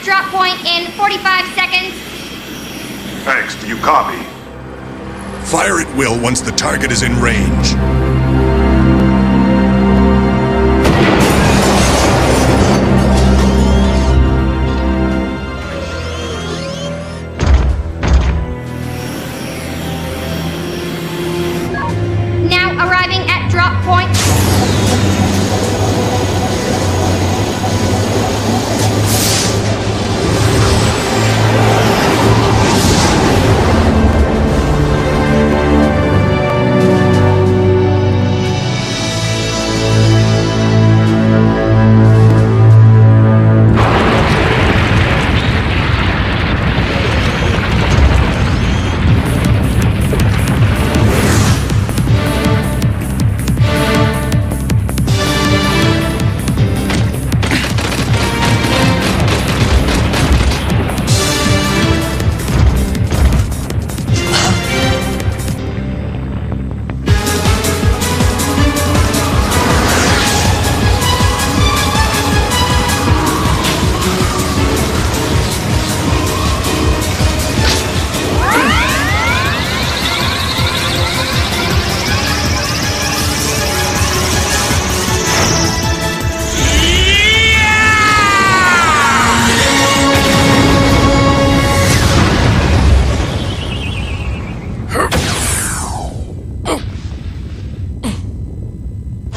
drop point in 45 seconds. X, do you copy? Fire at will once the target is in range. Now arriving at drop point.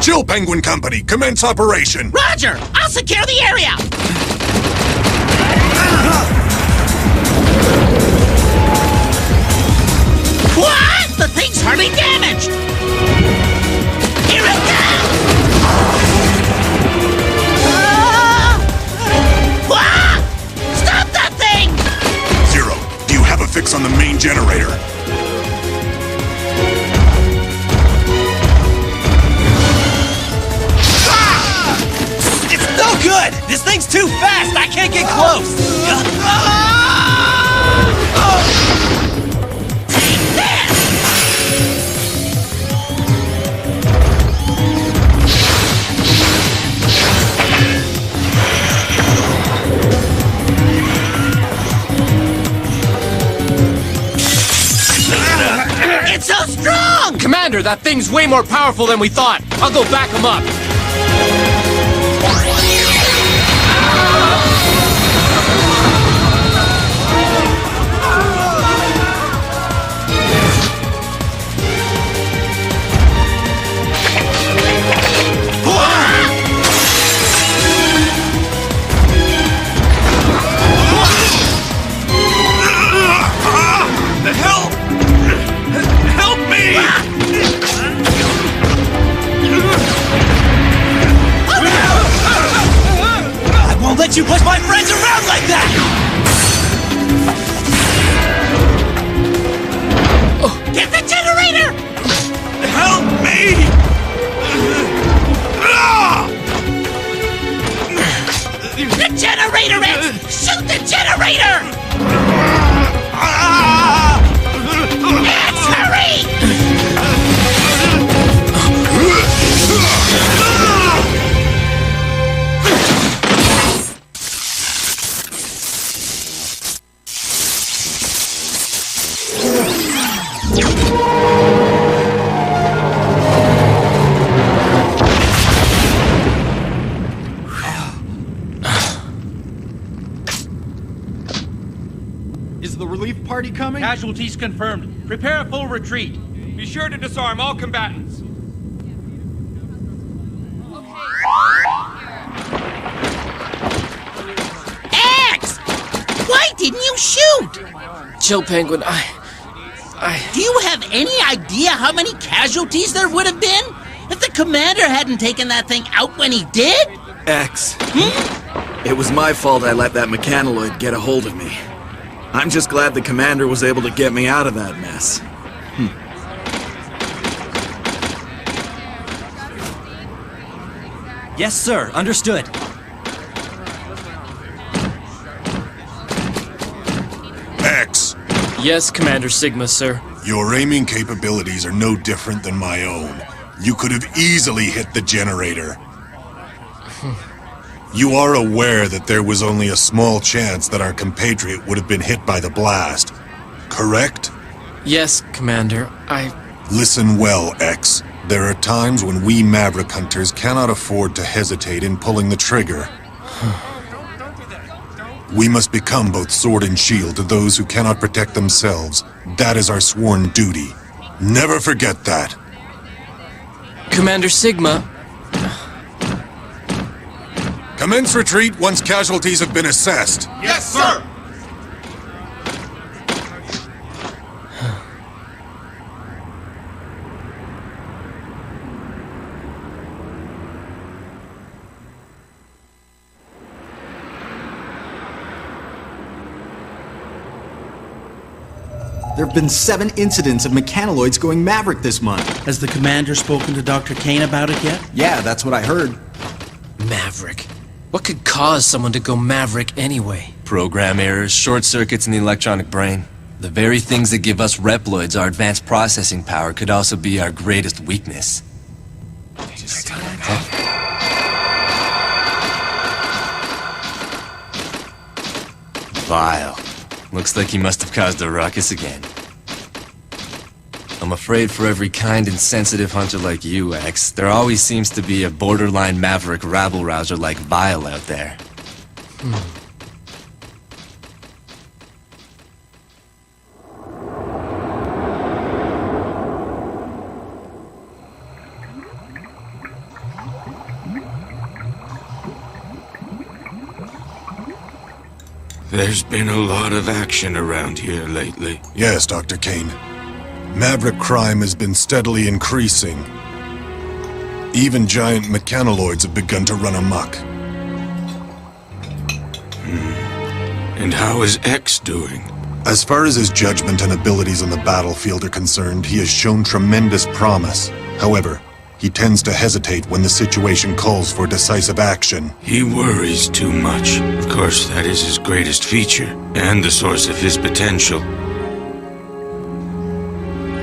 Chill Penguin Company, commence operation! Roger! I'll secure the area! What? The thing's hardly damaged! Here it comes! What? Stop that thing! Zero, do you have a fix on the main generator? No good! This thing's too fast! I can't get close! Take that! It's so strong! Commander, that thing's way more powerful than we thought. I'll go back him up. Help me! I won't let you push my friends around like that! Get the generator! Help me! The generator, X! Shoot the generator! X, hurry! Is the relief party coming? Casualties confirmed. Prepare a full retreat. Be sure to disarm all combatants. X! Why didn't you shoot? Chill, Penguin. Do you have any idea how many casualties there would have been if the commander hadn't taken that thing out when he did? X. It was my fault I let that mechanoid get a hold of me. I'm just glad the commander was able to get me out of that mess. Yes, sir. Understood. X, Yes, Commander Sigma, sir. your aiming capabilities are no different than my own. You could have easily hit the generator. You are aware that there was only a small chance that our compatriot would have been hit by the blast, correct? Yes, Commander. Listen well, X. There are times when we Maverick hunters cannot afford to hesitate in pulling the trigger. We must become both sword and shield to those who cannot protect themselves. That is our sworn duty. Never forget that. Commander Sigma. Commence retreat once casualties have been assessed. Yes, sir! There have been 7 incidents of mechanoids going Maverick this month. Has the commander spoken to Dr. Kane about it yet? Yeah, that's what I heard. Maverick. What could cause someone to go Maverick anyway? Program errors, short circuits in the electronic brain. The very things that give us Reploids our advanced processing power could also be our greatest weakness. Vile. Looks like he must have caused a ruckus again. I'm afraid for every kind and sensitive hunter like you, X, there always seems to be a borderline maverick rabble-rouser like Vile out there. There's been a lot of action around here lately. Yes, Dr. Kane. Maverick crime has been steadily increasing. Even giant mechanoids have begun to run amok. And how is X doing? As far as his judgment and abilities on the battlefield are concerned, he has shown tremendous promise. However, he tends to hesitate when the situation calls for decisive action. He worries too much. Of course, that is his greatest feature, and the source of his potential.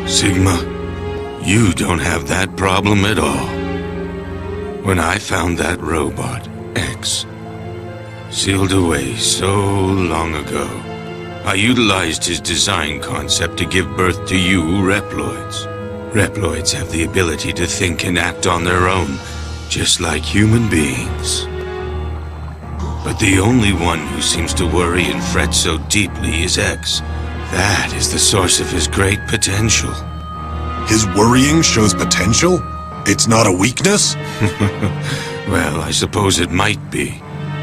Sigma, you don't have that problem at all. When I found that robot, X, sealed away so long ago, I utilized his design concept to give birth to you Reploids. Reploids have the ability to think and act on their own, just like human beings. But the only one who seems to worry and fret so deeply is X. That is the source of his great potential. His worrying shows potential? It's not a weakness? Well, I suppose it might be,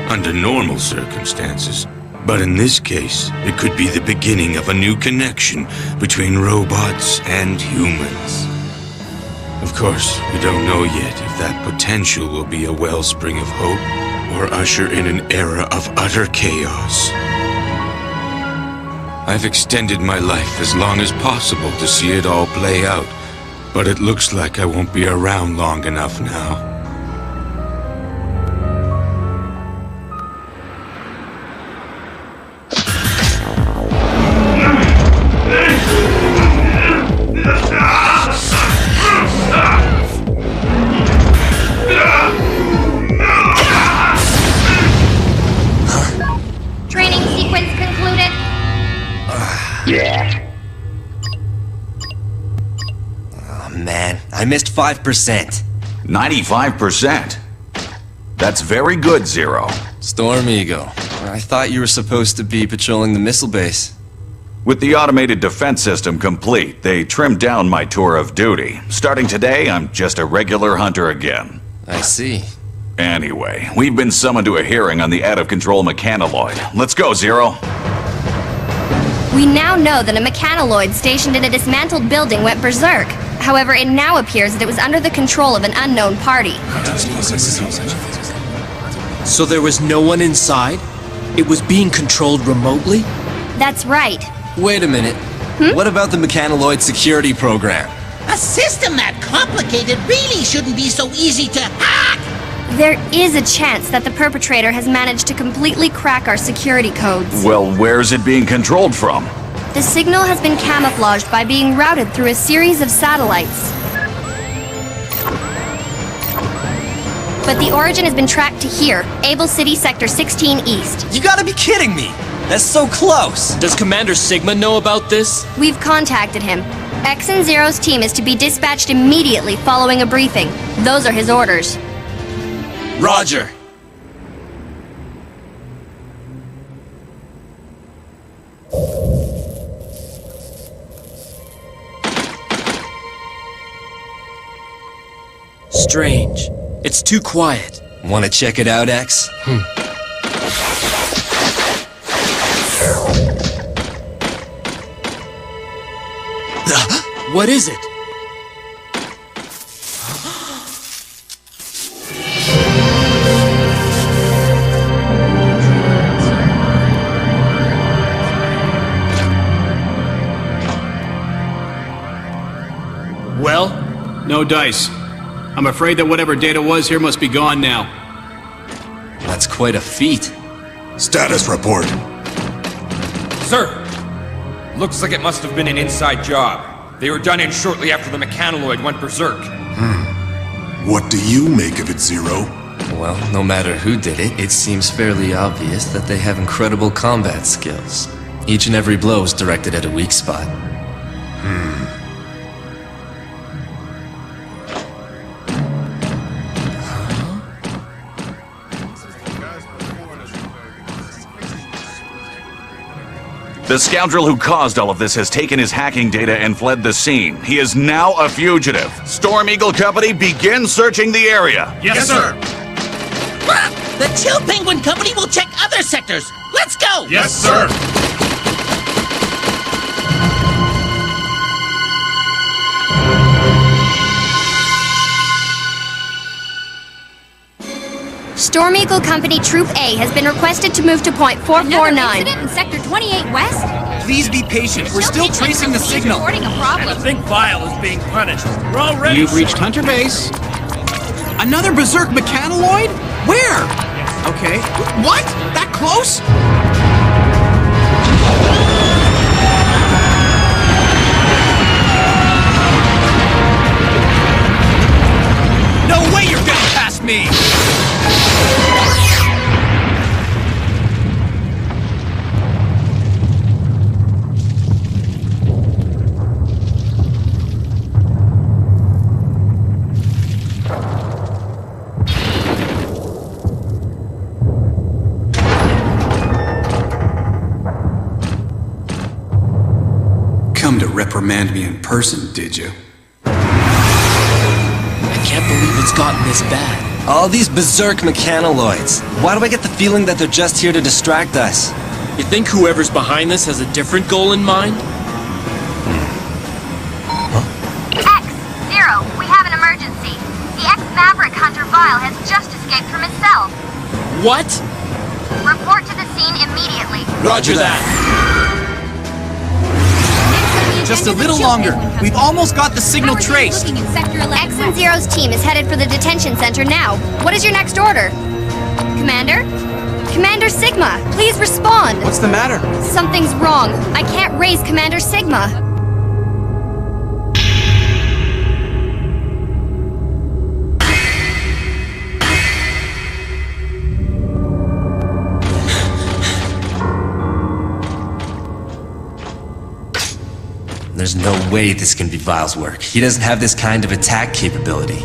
under normal circumstances. But in this case, it could be the beginning of a new connection between robots and humans. Of course, we don't know yet if that potential will be a wellspring of hope or usher in an era of utter chaos. I've extended my life as long as possible to see it all play out, but it looks like I won't be around long enough now. Training sequence concluded. Oh man, I missed 5%. 95%? That's very good, Zero. Storm Ego. I thought you were supposed to be patrolling the missile base. With the automated defense system complete, they trimmed down my tour of duty. Starting today, I'm just a regular hunter again. I see. Anyway, we've been summoned to a hearing on the out-of-control mechanoid. Let's go, Zero. We now know that a mechanoid stationed in a dismantled building went berserk. However, it now appears that it was under the control of an unknown party. So there was no one inside? It was being controlled remotely? That's right. Wait a minute. What about the mechanoid security program? A system that complicated really shouldn't be so easy to hack! There is a chance that the perpetrator has managed to completely crack our security codes. Well, where's it being controlled from? The signal has been camouflaged by being routed through a series of satellites. but the origin has been tracked to here, Able City Sector 16 East. You gotta be kidding me! That's so close! Does Commander Sigma know about this? We've contacted him. X and Zero's team is to be dispatched immediately following a briefing. Those are his orders. Roger! Strange. It's too quiet. Wanna check it out, X? What is it? Well? No dice. I'm afraid that whatever data was here must be gone now. That's quite a feat. Status report. Sir! Looks like it must have been an inside job. They were done in shortly after the mechanoloid went berserk. What do you make of it, Zero? Well, no matter who did it, it seems fairly obvious that they have incredible combat skills. Each and every blow is directed at a weak spot. The scoundrel who caused all of this has taken his hacking data and fled the scene. He is now a fugitive. Storm Eagle Company, begin searching the area. Yes, sir! The Chill Penguin Company will check other sectors. Let's go! Yes, sir! Storm Eagle Company Troop A has been requested to move to point 449. Another incident in Sector 28 West? Please be patient. We're still tracing the signal. Reporting a problem. think Vile is being punished. We're already... You've reached Hunter Base. Another berserk mechanoloid? Where? Okay. What? That close? No way you're getting past me! Come to reprimand me in person, did you? I can't believe it's gotten this bad. All these berserk mechanoloids. Why do I get the feeling that they're just here to distract us? You think whoever's behind this has a different goal in mind? X, Zero, we have an emergency. The ex-Maverick Hunter Vile has just escaped from his cell. What? Report to the scene immediately. Roger that. Just a little longer. We've almost got the signal traced. Looking in Sector 11 X and Zero's team is headed for the detention center now. What is your next order? Commander? Commander Sigma, please respond. What's the matter? Something's wrong. I can't raise Commander Sigma. There's no way this can be Vile's work. He doesn't have this kind of attack capability.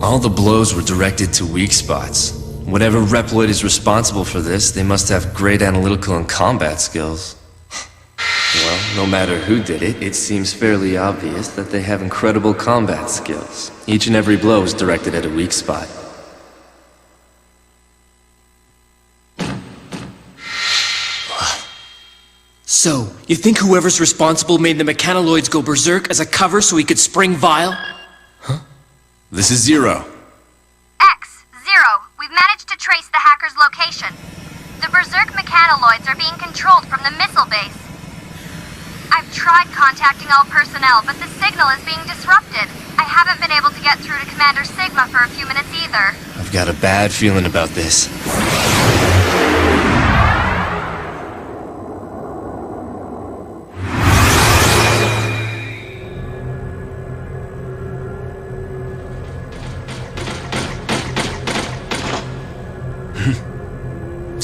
All the blows were directed to weak spots. Whatever Reploid is responsible for this, they must have great analytical and combat skills. Well, no matter who did it, it seems fairly obvious that they have incredible combat skills. Each and every blow is directed at a weak spot. So, you think whoever's responsible made the mechanoloids go berserk as a cover so he could spring Vile? Huh? This is Zero. X, Zero, we've managed to trace the hacker's location. The berserk mechanoloids are being controlled from the missile base. I've tried contacting all personnel, but the signal is being disrupted. I haven't been able to get through to Commander Sigma for a few minutes either. I've got a bad feeling about this.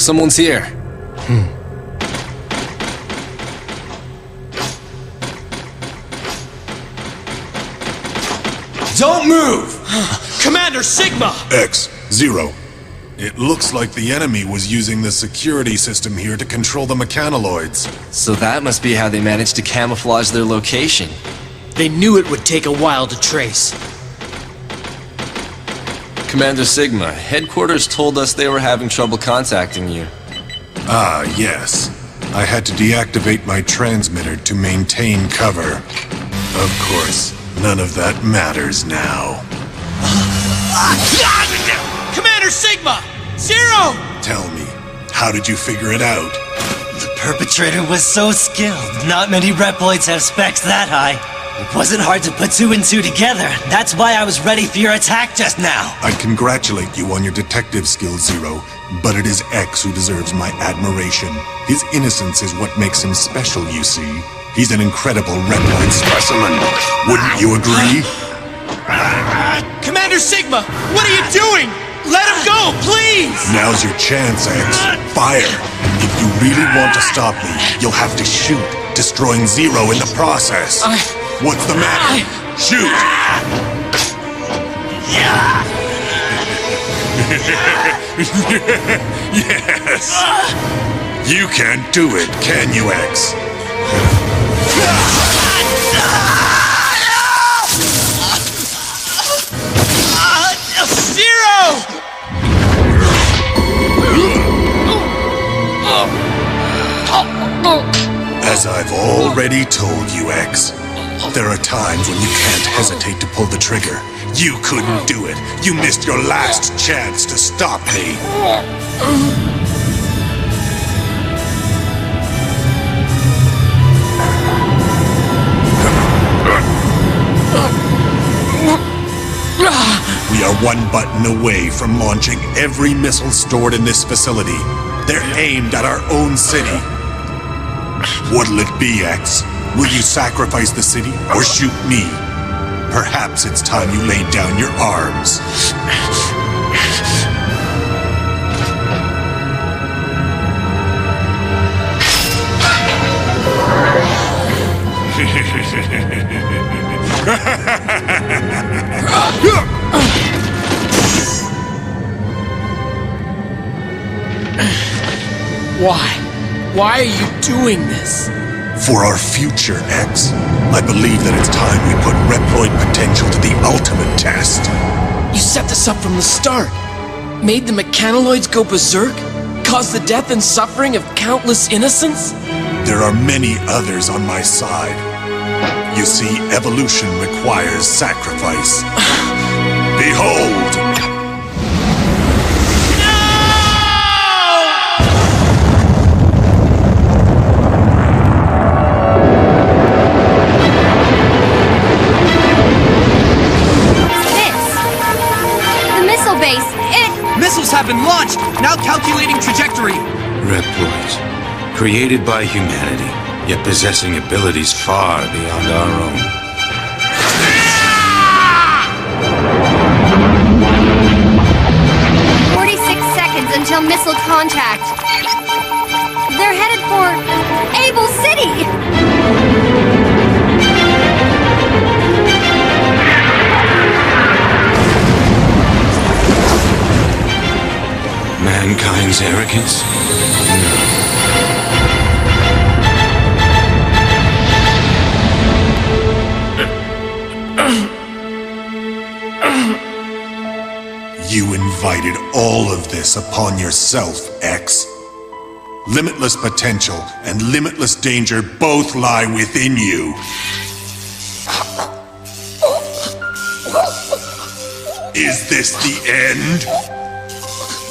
Someone's here. Don't move! Commander Sigma! X, Zero. It looks like the enemy was using the security system here to control the mechanoloids. So that must be how they managed to camouflage their location. They knew it would take a while to trace. Commander Sigma, headquarters told us they were having trouble contacting you. Ah, yes. I had to deactivate my transmitter to maintain cover. Of course, none of that matters now. Commander Sigma! Zero! Tell me, how did you figure it out? The perpetrator was so skilled. Not many Reploids have specs that high. It wasn't hard to put two and two together. That's why I was ready for your attack just now. I congratulate you on your detective skills, Zero, but it is X who deserves my admiration. His innocence is what makes him special, you see. He's an incredible Reploid specimen. Wouldn't you agree? Commander Sigma, what are you doing? Let him go, please! Now's your chance, X. Fire. If you really want to stop me, you'll have to shoot, destroying Zero in the process. What's the matter? Shoot! Yes! You can't do it, can you, X? Zero! As I've already told you, X, there are times when you can't hesitate to pull the trigger. You couldn't do it. You missed your last chance to stop me. We are one button away from launching every missile stored in this facility. They're aimed at our own city. What'll it be, X? Will you sacrifice the city or shoot me? Perhaps it's time you laid down your arms. Why? Why are you doing this? For our future, X. I believe that it's time we put Reploid potential to the ultimate test. You set this up from the start. Made the mechanoloids go berserk? Caused the death and suffering of countless innocents? There are many others on my side. You see, evolution requires sacrifice. Behold! Missiles have been launched! Now calculating trajectory! Reploids, created by humanity, yet possessing abilities far beyond our own. Ah! 46 seconds until missile contact. They're headed for Able City! Mankind's arrogance? You invited all of this upon yourself, X. Limitless potential and limitless danger both lie within you. Is this the end?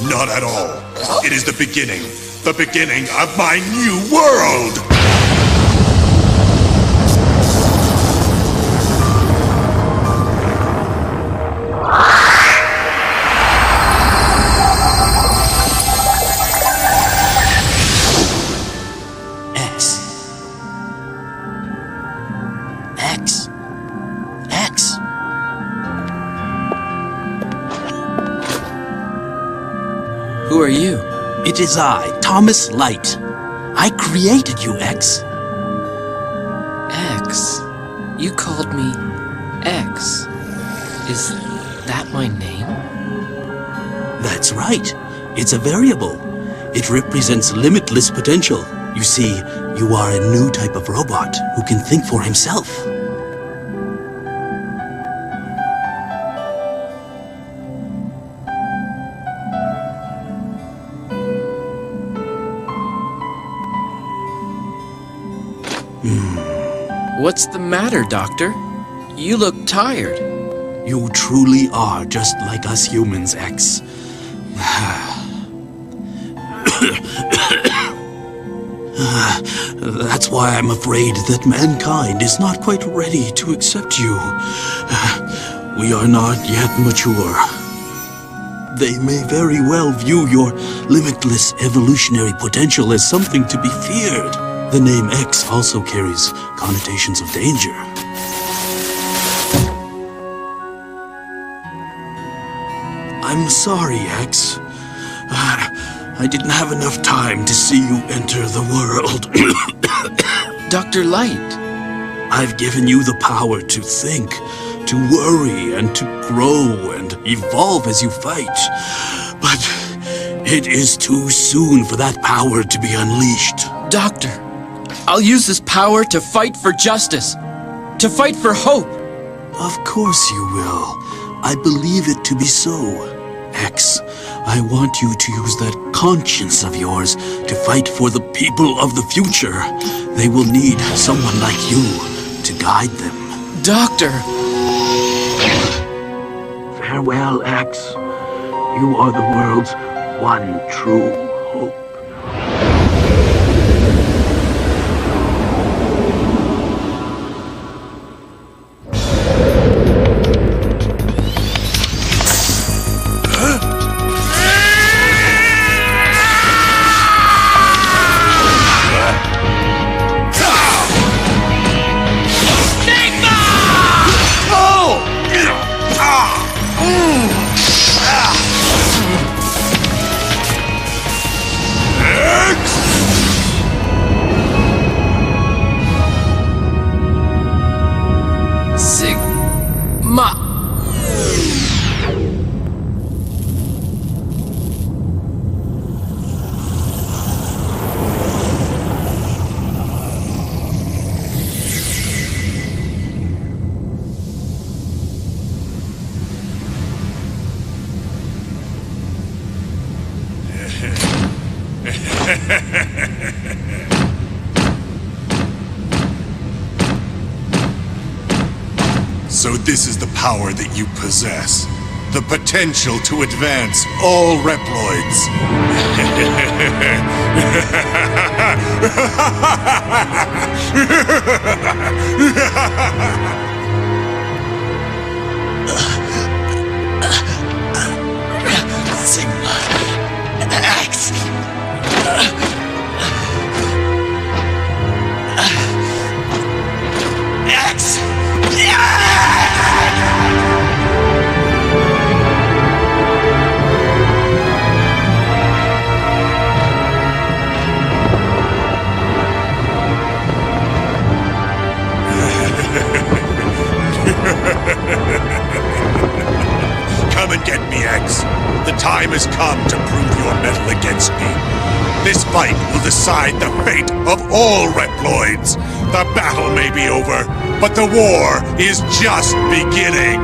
Not at all. It is the beginning of my new world! X. Who are you? It is I, Thomas Light. I created you, X. X? You called me X. Is that my name? That's right. It's a variable. It represents limitless potential. You see, you are a new type of robot who can think for himself. What's the matter, Doctor? You look tired. You truly are just like us humans, X. That's why I'm afraid that mankind is not quite ready to accept you. We are not yet mature. They may very well view your limitless evolutionary potential as something to be feared. The name X also carries connotations of danger. I'm sorry, X. I didn't have enough time to see you enter the world. Dr. Light. I've given you the power to think, to worry, and to grow and evolve as you fight. But it is too soon for that power to be unleashed. Doctor, I'll use this power to fight for justice, to fight for hope. Of course you will. I believe it to be so. X, I want you to use that conscience of yours to fight for the people of the future. They will need someone like you to guide them. Doctor! Farewell, X. You are the world's one true hope. So this is the power that you possess. The potential to advance all Reploids. Sigma X. X. Come and get me, X. The time has come to prove your mettle against me. This fight will decide the fate of all Reploids. The battle may be over, but the war is just beginning.